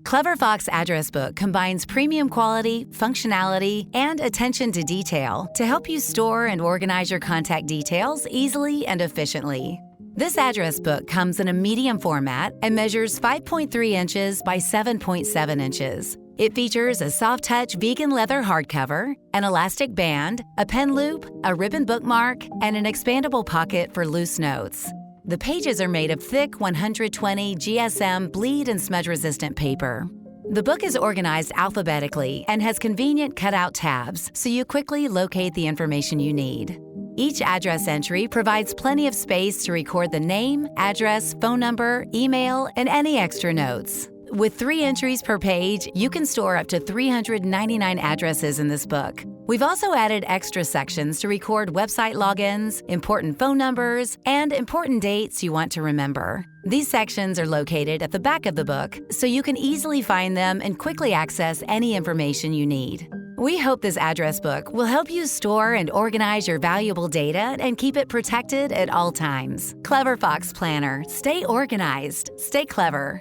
Clever Fox Address Book combines premium quality, functionality, and attention to detail to help you store and organize your contact details easily and efficiently. This address book comes in a medium format and measures 5.3 inches by 7.7 inches. It features a soft-touch vegan leather hardcover, an elastic band, a pen loop, a ribbon bookmark, and an expandable pocket for loose notes. The pages are made of thick 120 GSM bleed and smudge-resistant paper. The book is organized alphabetically and has convenient cutout tabs so you quickly locate the information you need. Each address entry provides plenty of space to record the name, address, phone number, email, and any extra notes. With 3 entries per page, you can store up to 399 addresses in this book. We've also added extra sections to record website logins, important phone numbers, and important dates you want to remember. These sections are located at the back of the book, so you can easily find them and quickly access any information you need. We hope this address book will help you store and organize your valuable data and keep it protected at all times. Clever Fox Planner. Stay organized. Stay clever.